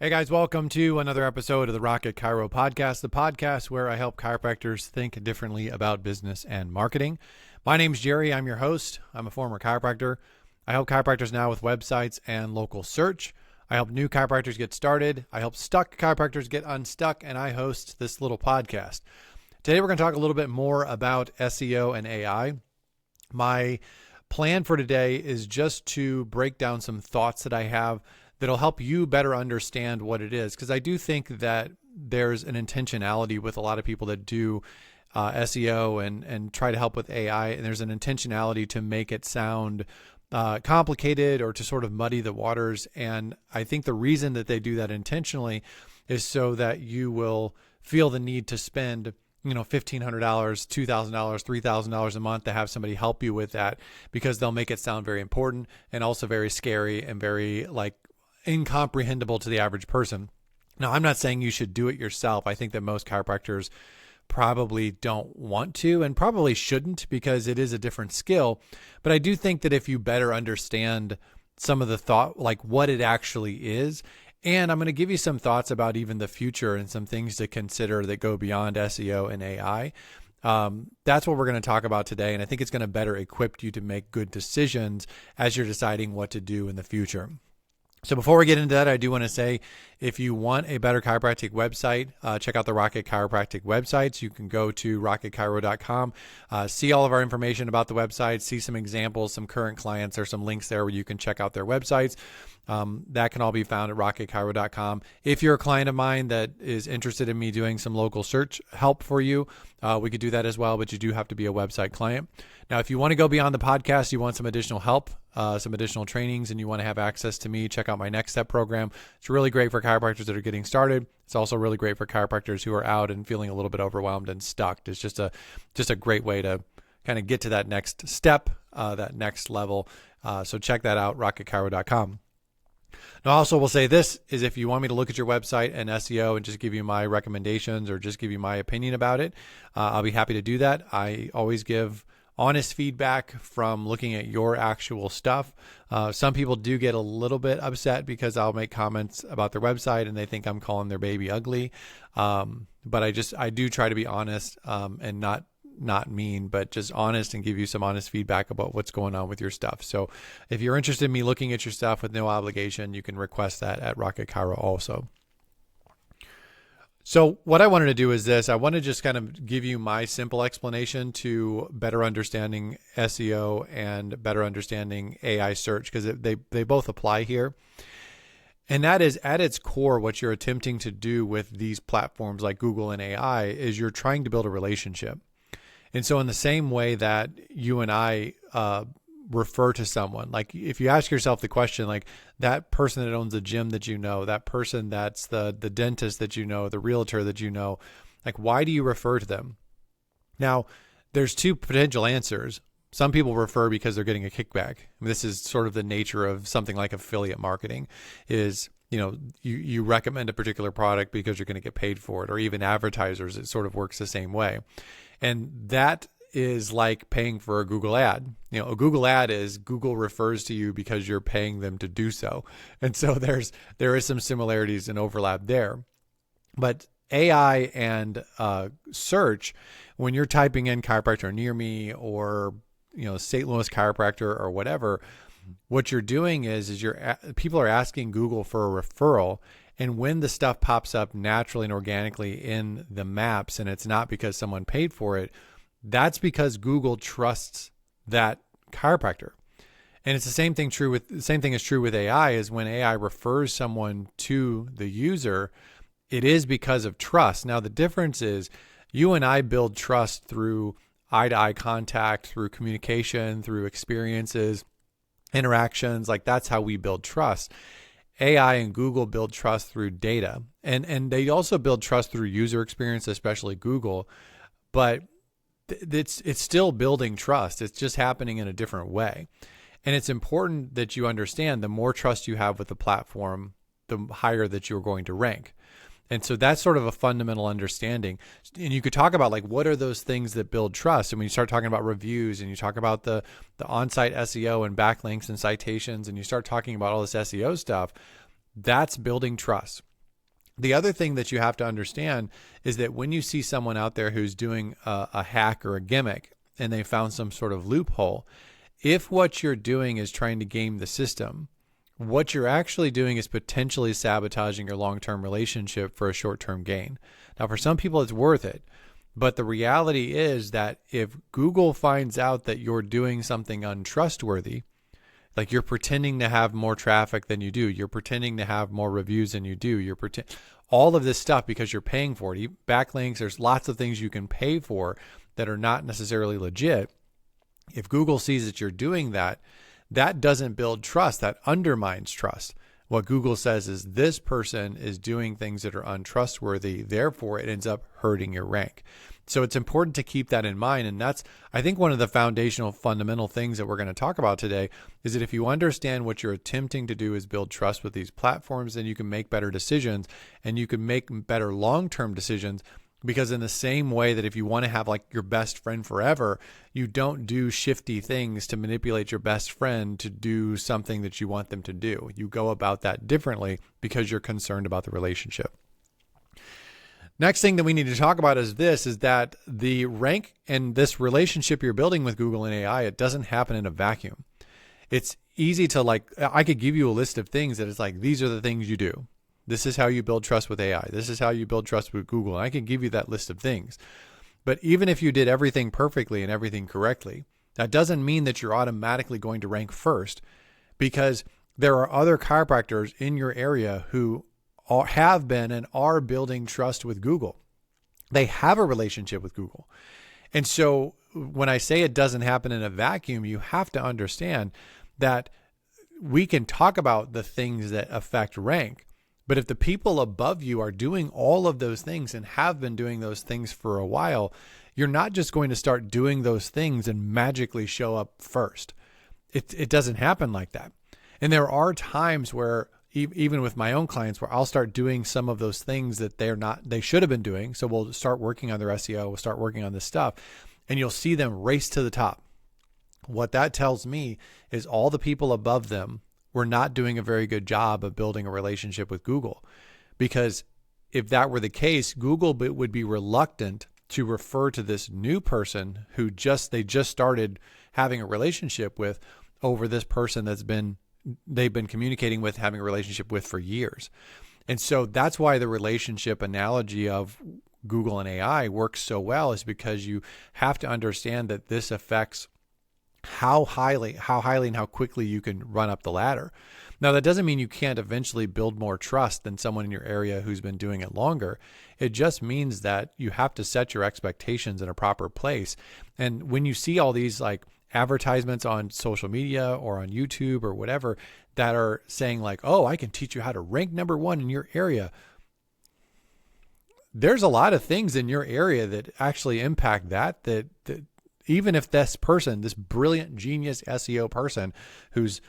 Hey guys, welcome to another episode of the Rocket Chiro podcast, the podcast where I help chiropractors think differently about business and marketing. My name's Jerry. I'm your host. I'm a former chiropractor. I help chiropractors now with websites and local search. I help new chiropractors get started. I help stuck chiropractors get unstuck, and I host this little podcast. Today we're going to talk a little bit more about SEO and AI. My plan for today is just to break down some thoughts that I have that'll help you better understand what it is. Because I do think that there's an intentionality with a lot of people that do SEO and try to help with AI. And there's an intentionality to make it sound complicated or to sort of muddy the waters. And I think the reason that they do that intentionally is so that you will feel the need to spend $1,500, $2,000, $3,000 a month to have somebody help you with that, because they'll make it sound very important and also very scary and very incomprehensible to the average person. Now, I'm not saying you should do it yourself. I think that most chiropractors probably don't want to and probably shouldn't, because it is a different skill. But I do think that if you better understand some of the thought, like what it actually is, and I'm going to give you some thoughts about even the future and some things to consider that go beyond SEO and AI. That's what we're going to talk about today. And I think it's going to better equip you to make good decisions as you're deciding what to do in the future. So before we get into that, I do want to say, if you want a better chiropractic website, check out the Rocket Chiropractic websites. You can go to rocketchiro.com, see all of our information about the website, see some examples, some current clients. There's some links there where you can check out their websites. That can all be found at rocketchiro.com. If you're a client of mine that is interested in me doing some local search help for you, we could do that as well, but you do have to be a website client. Now, if you want to go beyond the podcast, you want some additional help, some additional trainings, and you want to have access to me, check out my Next Step program. It's really great for chiropractors that are getting started. It's also really great for chiropractors who are out and feeling a little bit overwhelmed and stuck. It's just a great way to kind of get to that next step, that next level. So check that out, rocketchiro.com. Now, also will say this is, if you want me to look at your website and SEO and just give you my recommendations or just give you my opinion about it, I'll be happy to do that. I always give honest feedback from looking at your actual stuff. Some people do get a little bit upset because I'll make comments about their website and they think I'm calling their baby ugly. But I do try to be honest and not mean, but just honest, and give you some honest feedback about what's going on with your stuff. So if you're interested in me looking at your stuff with no obligation, you can request that at Rocket Chiro also. So what I wanted to do is this. I want to just kind of give you my simple explanation to better understanding SEO and better understanding AI search, because they both apply here. And that is, at its core, what you're attempting to do with these platforms like Google and AI is you're trying to build a relationship. And so in the same way that you and I refer to someone, like if you ask yourself the question, like that person that owns the gym that you know, that person that's the dentist that you know, the realtor that you know, like why do you refer to them? Now, there's two potential answers. Some people refer because they're getting a kickback. This is sort of the nature of something like affiliate marketing is, you recommend a particular product because you're going to get paid for it, or even advertisers, it sort of works the same way. And that is like paying for a Google ad. A Google ad is Google refers to you because you're paying them to do so. And so there is some similarities and overlap there. But AI and search, when you're typing in chiropractor near me or St. Louis chiropractor or whatever, what you're doing is people are asking Google for a referral. And when the stuff pops up naturally and organically in the maps, and it's not because someone paid for it, that's because Google trusts that chiropractor. And it's the same thing is true with AI, is when AI refers someone to the user, it is because of trust. Now, the difference is you and I build trust through eye-to-eye contact, through communication, through experiences, interactions. Like that's how we build trust. AI and Google build trust through data, and they also build trust through user experience, especially Google, but it's still building trust. It's just happening in a different way. And it's important that you understand the more trust you have with the platform, the higher that you're going to rank. And so that's sort of a fundamental understanding. And you could talk about like, what are those things that build trust? And when you start talking about reviews and you talk about the on-site SEO and backlinks and citations, and you start talking about all this SEO stuff, that's building trust. The other thing that you have to understand is that when you see someone out there who's doing a hack or a gimmick and they found some sort of loophole, if what you're doing is trying to game the system, what you're actually doing is potentially sabotaging your long-term relationship for a short-term gain. Now, for some people, it's worth it. But the reality is that if Google finds out that you're doing something untrustworthy, like you're pretending to have more traffic than you do, you're pretending to have more reviews than you do, all of this stuff because you're paying for it. Backlinks, there's lots of things you can pay for that are not necessarily legit. If Google sees that you're doing that, that doesn't build trust, that undermines trust. What Google says is this person is doing things that are untrustworthy, therefore it ends up hurting your rank. So it's important to keep that in mind. And that's, I think, one of the foundational fundamental things that we're going to talk about today is that if you understand what you're attempting to do is build trust with these platforms, then you can make better decisions and you can make better long-term decisions. Because in the same way that if you want to have like your best friend forever, you don't do shifty things to manipulate your best friend to do something that you want them to do. You go about that differently because you're concerned about the relationship. Next thing that we need to talk about is that the rank and this relationship you're building with Google and AI, it doesn't happen in a vacuum. It's easy to I could give you a list of things that it's like, these are the things you do. This is how you build trust with AI. This is how you build trust with Google. And I can give you that list of things. But even if you did everything perfectly and everything correctly, that doesn't mean that you're automatically going to rank first, because there are other chiropractors in your area who have been and are building trust with Google. They have a relationship with Google. And so when I say it doesn't happen in a vacuum, you have to understand that we can talk about the things that affect rank. But if the people above you are doing all of those things and have been doing those things for a while, you're not just going to start doing those things and magically show up first. It doesn't happen like that. And there are times where even with my own clients where I'll start doing some of those things that they should have been doing. So we'll start working on their SEO, we'll start working on this stuff, and you'll see them race to the top. What that tells me is all the people above them were not doing a very good job of building a relationship with Google. Because if that were the case, Google would be reluctant to refer to this new person who they just started having a relationship with over this person they've been communicating with, having a relationship with for years. And so that's why the relationship analogy of Google and AI works so well, is because you have to understand that this affects how highly and how quickly you can run up the ladder. Now, that doesn't mean you can't eventually build more trust than someone in your area who's been doing it longer. It just means that you have to set your expectations in a proper place. And when you see all these like advertisements on social media or on YouTube or whatever that are saying like, oh, I can teach you how to rank number 1 in your area. There's a lot of things in your area that actually impact that even if this person, this brilliant genius SEO person who's,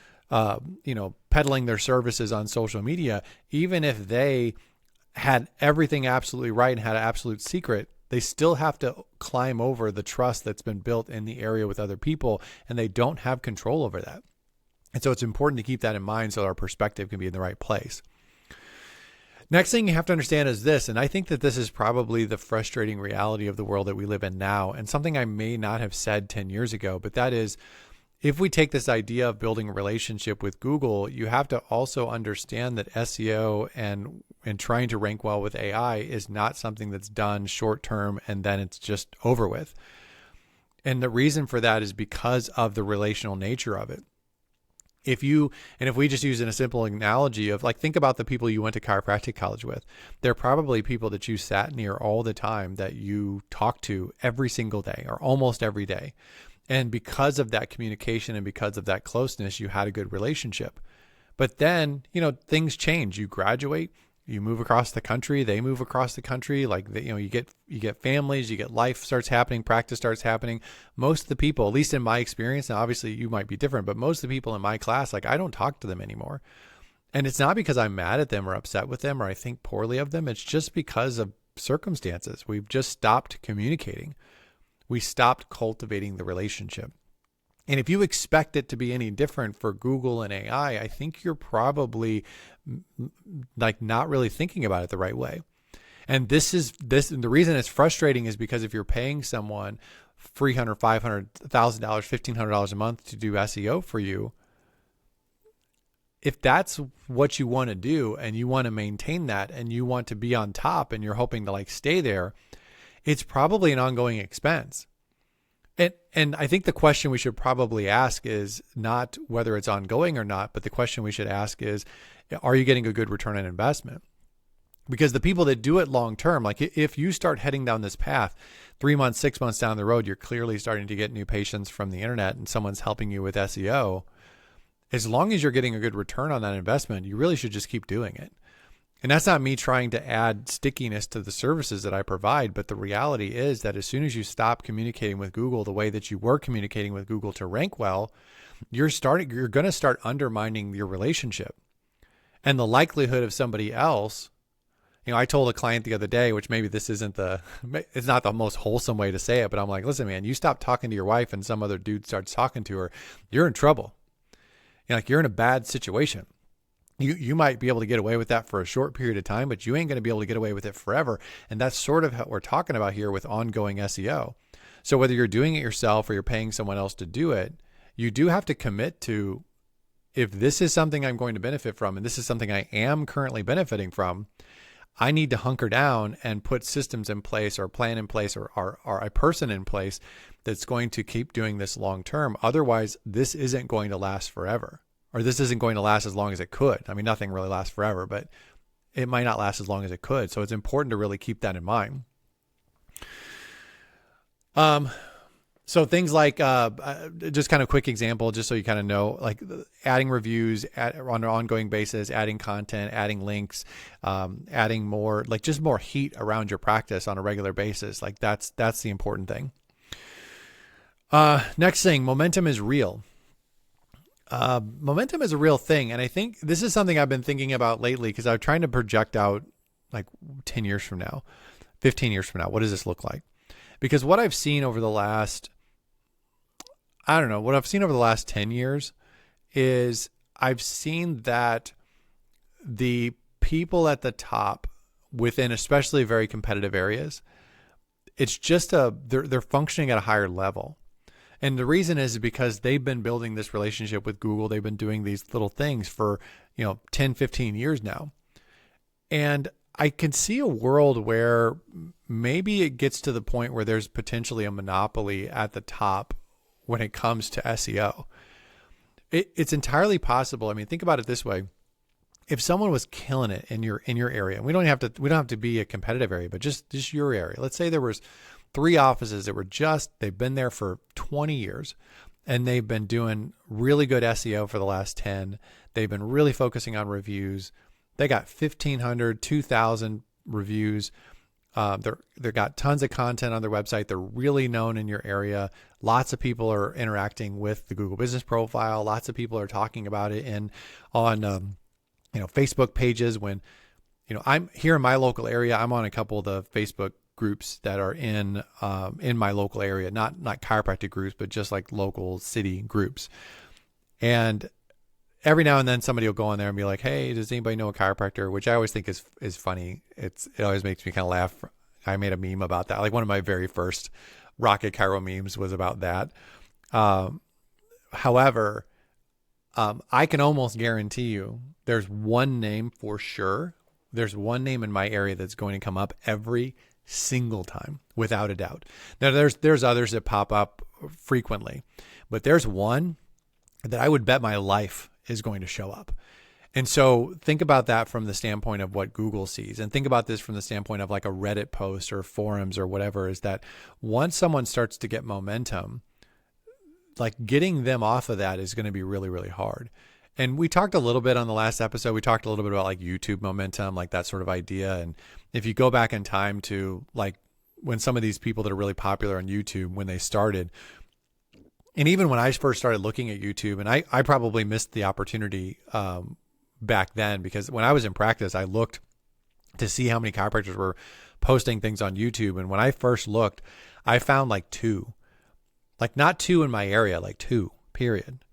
peddling their services on social media, even if they had everything absolutely right and had an absolute secret, they still have to climb over the trust that's been built in the area with other people, and they don't have control over that. And so it's important to keep that in mind so our perspective can be in the right place. Next thing you have to understand is this, and I think that this is probably the frustrating reality of the world that we live in now, and something I may not have said 10 years ago, but that is, if we take this idea of building a relationship with Google, you have to also understand that SEO and trying to rank well with AI is not something that's done short term and then it's just over with. And the reason for that is because of the relational nature of it. If we just use in a simple analogy of like, think about the people you went to chiropractic college with. They're probably people that you sat near all the time, that you talked to every single day or almost every day. And because of that communication and because of that closeness, you had a good relationship. But then, things change. You graduate, you move across the country, they move across the country. You get families, you get life starts happening, practice starts happening. Most of the people, at least in my experience, now obviously you might be different, but most of the people in my class, I don't talk to them anymore. And it's not because I'm mad at them or upset with them or I think poorly of them. It's just because of circumstances. We've just stopped communicating. We stopped cultivating the relationship. And if you expect it to be any different for Google and AI, I think you're probably like not really thinking about it the right way. And the reason it's frustrating is because if you're paying someone $300, $500, $1,000, $1,500 a month to do SEO for you, if that's what you want to do and you want to maintain that and you want to be on top and you're hoping to like stay there, it's probably an ongoing expense. And I think the question we should probably ask is not whether it's ongoing or not, but the question we should ask is, are you getting a good return on investment? Because the people that do it long term, like if you start heading down this path 3 months, 6 months down the road, you're clearly starting to get new patients from the internet and someone's helping you with SEO. As long as you're getting a good return on that investment, you really should just keep doing it. And that's not me trying to add stickiness to the services that I provide, but the reality is that as soon as you stop communicating with Google the way that you were communicating with Google to rank well, you're going to start undermining your relationship. And the likelihood of somebody else, I told a client the other day, which maybe this isn't it's not the most wholesome way to say it, but I'm like, listen, man, you stop talking to your wife and some other dude starts talking to her, you're in trouble. You're in a bad situation. You might be able to get away with that for a short period of time, but you ain't going to be able to get away with it forever. And that's sort of what we're talking about here with ongoing SEO. So whether you're doing it yourself or you're paying someone else to do it, you do have to commit to, if this is something I'm going to benefit from, and this is something I am currently benefiting from, I need to hunker down and put systems in place or a plan in place or a person in place that's going to keep doing this long term. Otherwise, this isn't going to last forever, or this isn't going to last as long as it could. I mean, nothing really lasts forever, but it might not last as long as it could. So it's important to really keep that in mind. So things like, just kind of quick example, just so you kind of know, like adding reviews on an ongoing basis, adding content, adding links, adding more, like just more heat around your practice on a regular basis. Like that's the important thing. Next thing, momentum is real. Momentum is a real thing. And I think this is something I've been thinking about lately because I'm trying to project out like 10 years from now, 15 years from now, what does this look like? Because what I've seen over the last, what I've seen over the last 10 years is I've seen that the people at the top within especially very competitive areas, it's just they're functioning at a higher level. And the reason is because they've been building this relationship with Google. They've been doing these little things for, 10, 15 years now. And I can see a world where maybe it gets to the point where there's potentially a monopoly at the top when it comes to SEO. It's entirely possible. I mean, think about it this way. If someone was killing it in your area, and we don't have to be a competitive area, but just your area. Let's say there was 3 offices that they've been there for 20 years and they've been doing really good SEO for the last 10. They've been really focusing on reviews. They got 1,500, 2,000 reviews. They've got tons of content on their website. They're really known in your area. Lots of people are interacting with the Google Business Profile. Lots of people are talking about it on Facebook pages. When, I'm here in my local area, I'm on a couple of the Facebook groups that are in my local area, not chiropractic groups, but just like local city groups. And every now and then somebody will go on there and be like, hey, does anybody know a chiropractor? Which I always think is funny. It always makes me kind of laugh. I made a meme about that. Like one of my very first Rocket Chiro memes was about that. However, I can almost guarantee you there's one name for sure. There's one name in my area that's going to come up every single time, without a doubt. Now there's others that pop up frequently, but there's one that I would bet my life is going to show up. And so think about that from the standpoint of what Google sees, and think about this from the standpoint of like a Reddit post or forums or whatever, is that once someone starts to get momentum, like getting them off of that is going to be really, really hard. And we talked a little bit on the last episode, we talked a little bit about like YouTube momentum, like that sort of idea. And if you go back in time to like when some of these people that are really popular on YouTube, when they started, and even when I first started looking at YouTube, and I probably missed the opportunity back then, because when I was in practice, I looked to see how many chiropractors were posting things on YouTube. And when I first looked, I found like 2, like not 2 in my area, like 2 period.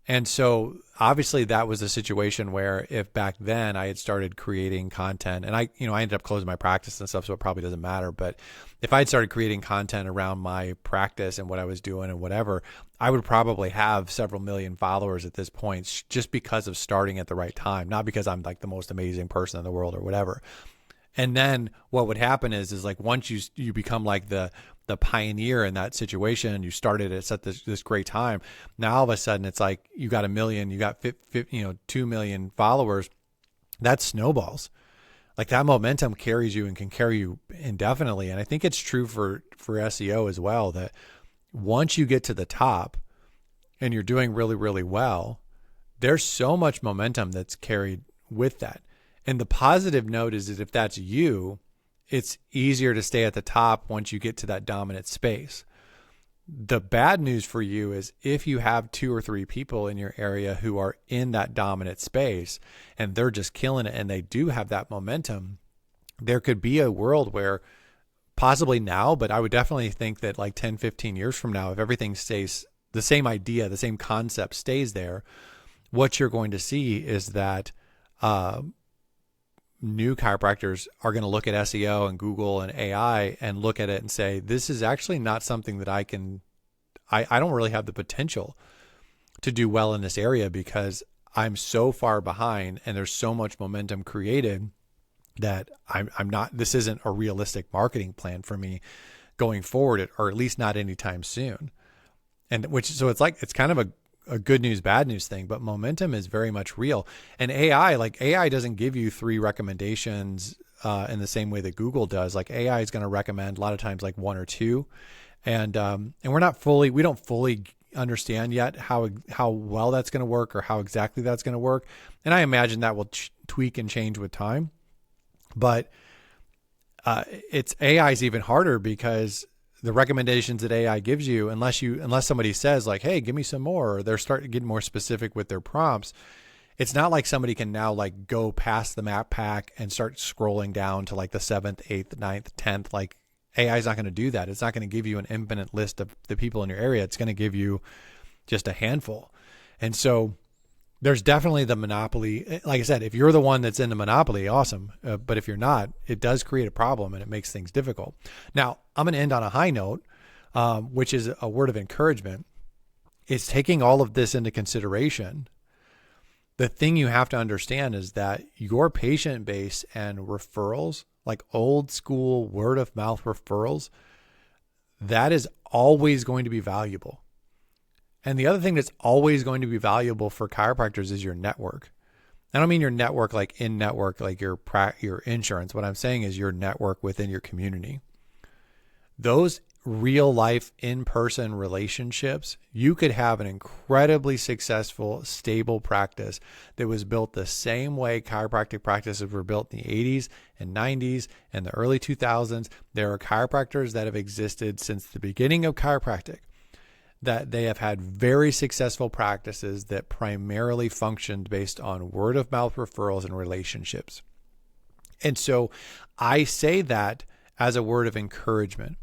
And so obviously that was a situation where if back then I had started creating content, and I ended up closing my practice and stuff, so it probably doesn't matter. But if I had started creating content around my practice and what I was doing and whatever, I would probably have several million followers at this point just because of starting at the right time, not because I'm like the most amazing person in the world or whatever. And then what would happen is like once you become like the pioneer in that situation, you started at such this great time. Now all of a sudden it's like you got 1 million, you got 2 million followers. That snowballs. Like that momentum carries you and can carry you indefinitely. And I think it's true for SEO as well, that once you get to the top and you're doing really, really well, there's so much momentum that's carried with that. And the positive note is that if that's you, it's easier to stay at the top once you get to that dominant space. The bad news for you is if you have 2 or 3 people in your area who are in that dominant space and they're just killing it and they do have that momentum, there could be a world where possibly now, but I would definitely think that like 10, 15 years from now, if everything stays the same idea, the same concept stays there, what you're going to see is that new chiropractors are going to look at SEO and Google and AI and look at it and say, this is actually not something that I don't really have the potential to do well in this area because I'm so far behind and there's so much momentum created that this isn't a realistic marketing plan for me going forward, or at least not anytime soon. And so it's kind of a good news, bad news thing, but momentum is very much real. And AI doesn't give you 3 recommendations in the same way that Google does. Like AI is going to recommend a lot of times like 1 or 2. And we don't fully understand yet how well that's going to work or how exactly that's going to work. And I imagine that will tweak and change with time. But it's AI is even harder because the recommendations that AI gives you, unless somebody says like, hey, give me some more, or they're starting to get more specific with their prompts, it's not like somebody can now like go past the map pack and start scrolling down to like the 7th, 8th, 9th, 10th. Like AI is not going to do that. It's not going to give you an infinite list of the people in your area. It's going to give you just a handful. And so there's definitely the monopoly. Like I said, if you're the one that's in the monopoly, awesome. But if you're not, it does create a problem and it makes things difficult. Now, I'm going to end on a high note, which is a word of encouragement. It's taking all of this into consideration. The thing you have to understand is that your patient base and referrals, like old school word of mouth referrals, that is always going to be valuable. And the other thing that's always going to be valuable for chiropractors is your network. I don't mean your network like in network, like your insurance. What I'm saying is your network within your community. Those real life in-person relationships, you could have an incredibly successful, stable practice that was built the same way chiropractic practices were built in the 80s and 90s and the early 2000s. There are chiropractors that have existed since the beginning of chiropractic, that they have had very successful practices that primarily functioned based on word of mouth referrals and relationships. And so I say that as a word of encouragement.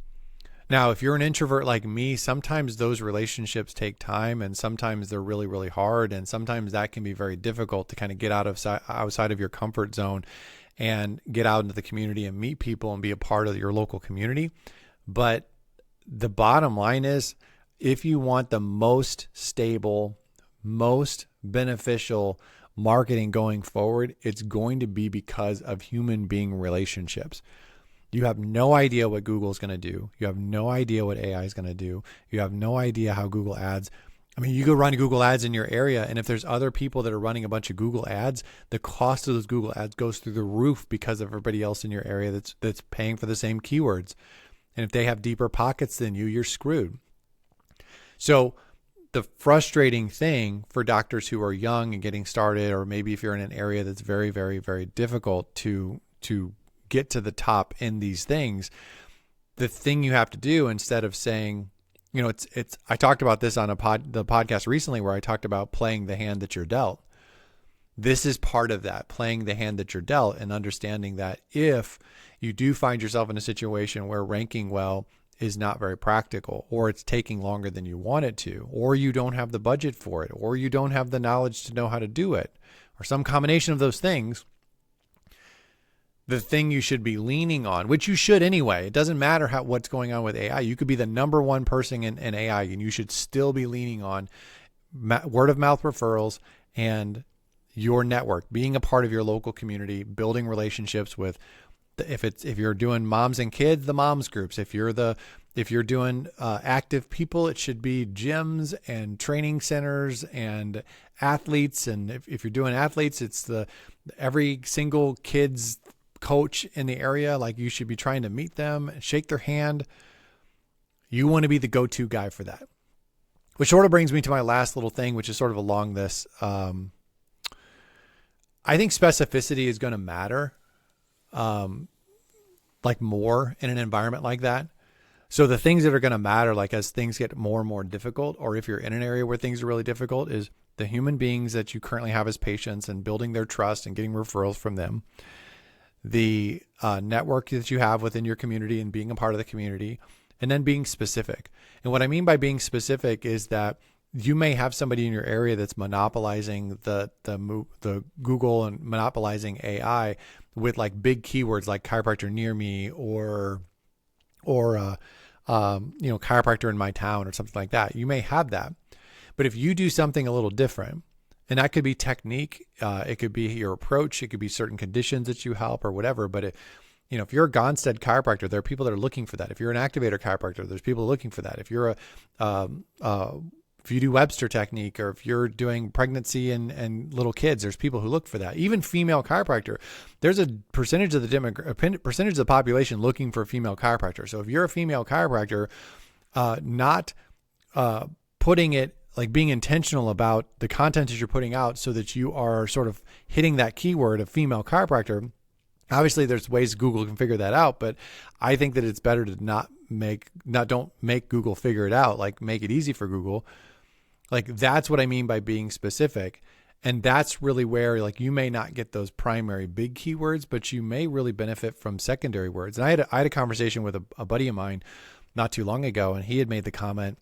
Now, if you're an introvert like me, sometimes those relationships take time and sometimes they're really, really hard. And sometimes that can be very difficult to kind of get outside of your comfort zone and get out into the community and meet people and be a part of your local community. But the bottom line is, if you want the most stable, most beneficial marketing going forward, it's going to be because of human being relationships. You have no idea what Google's going to do. You have no idea what AI is going to do. You have no idea how Google ads. I mean, you go run Google ads in your area, and if there's other people that are running a bunch of Google ads, the cost of those Google ads goes through the roof because of everybody else in your area that's paying for the same keywords. And if they have deeper pockets than you, you're screwed. So the frustrating thing for doctors who are young and getting started, or maybe if you're in an area that's very, very, very difficult to get to the top in these things, the thing you have to do instead of saying, I talked about this on the podcast recently where I talked about playing the hand that you're dealt. This is part of that, playing the hand that you're dealt and understanding that if you do find yourself in a situation where ranking well is not very practical, or it's taking longer than you want it to, or you don't have the budget for it, or you don't have the knowledge to know how to do it, or some combination of those things, the thing you should be leaning on, which you should anyway. It doesn't matter what's going on with AI. You could be the number one person in AI, and you should still be leaning on word of mouth referrals and your network, being a part of your local community, building relationships with, if you're doing moms and kids, the moms groups. If you're doing active people, it should be gyms and training centers and athletes. And if you're doing athletes, it's every single kid's coach in the area. Like, you should be trying to meet them and shake their hand. You want to be the go-to guy for that. Which sort of brings me to my last little thing, which is sort of along this. I think specificity is going to matter, like more in an environment like that. So the things that are going to matter, like as things get more and more difficult, or if you're in an area where things are really difficult, is the human beings that you currently have as patients and building their trust and getting referrals from them. The network that you have within your community and being a part of the community, and then being specific. And what I mean by being specific is that you may have somebody in your area that's monopolizing the Google and monopolizing AI with like big keywords like chiropractor near me or chiropractor in my town or something like that. You may have that, but if you do something a little different, and that could be technique, it could be your approach, it could be certain conditions that you help or whatever. But if you're a Gonstead chiropractor, there are people that are looking for that. If you're an activator chiropractor, there's people looking for that. If you're if you do Webster technique, or if you're doing pregnancy and little kids, there's people who look for that. Even female chiropractor, there's a percentage of the population looking for a female chiropractor. So if you're a female chiropractor, not putting it, like being intentional about the content that you're putting out so that you are sort of hitting that keyword of female chiropractor. Obviously there's ways Google can figure that out, but I think that it's better to don't make Google figure it out, like make it easy for Google. Like, that's what I mean by being specific. And that's really where, like, you may not get those primary big keywords, but you may really benefit from secondary words. And I had a conversation with a buddy of mine not too long ago, and he had made the comment,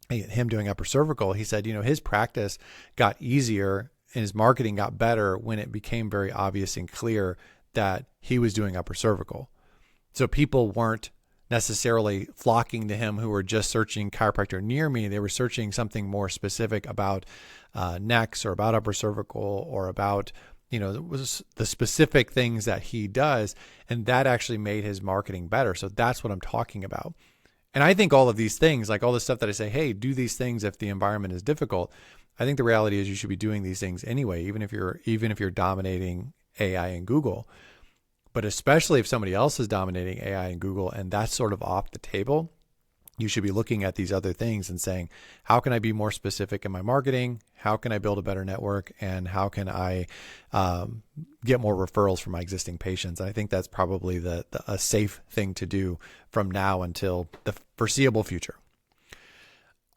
him doing upper cervical, he said, his practice got easier and his marketing got better when it became very obvious and clear that he was doing upper cervical. So people weren't necessarily flocking to him who were just searching chiropractor near me. They were searching something more specific about necks, or about upper cervical, or about, the specific things that he does. And that actually made his marketing better. So that's what I'm talking about. And I think all of these things, like all the stuff that I say, hey, do these things if the environment is difficult. I think the reality is you should be doing these things anyway, even if you're dominating AI and Google. But especially if somebody else is dominating AI and Google and that's sort of off the table, you should be looking at these other things and saying, how can I be more specific in my marketing? How can I build a better network? And how can I get more referrals from my existing patients? And I think that's probably a safe thing to do from now until the foreseeable future.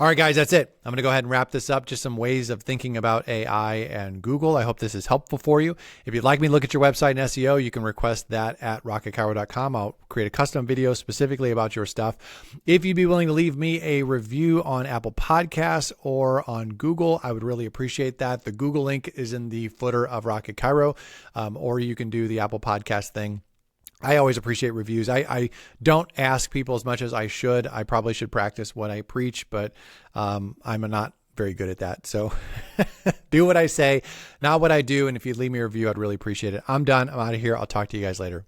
All right, guys, that's it. I'm going to go ahead and wrap this up. Just some ways of thinking about AI and Google. I hope this is helpful for you. If you'd like me to look at your website and SEO, you can request that at rocketchiro.com. I'll create a custom video specifically about your stuff. If you'd be willing to leave me a review on Apple Podcasts or on Google, I would really appreciate that. The Google link is in the footer of Rocket Chiro, or you can do the Apple Podcast thing. I always appreciate reviews. I don't ask people as much as I should. I probably should practice what I preach, but I'm not very good at that. So do what I say, not what I do. And if you'd leave me a review, I'd really appreciate it. I'm done. I'm out of here. I'll talk to you guys later.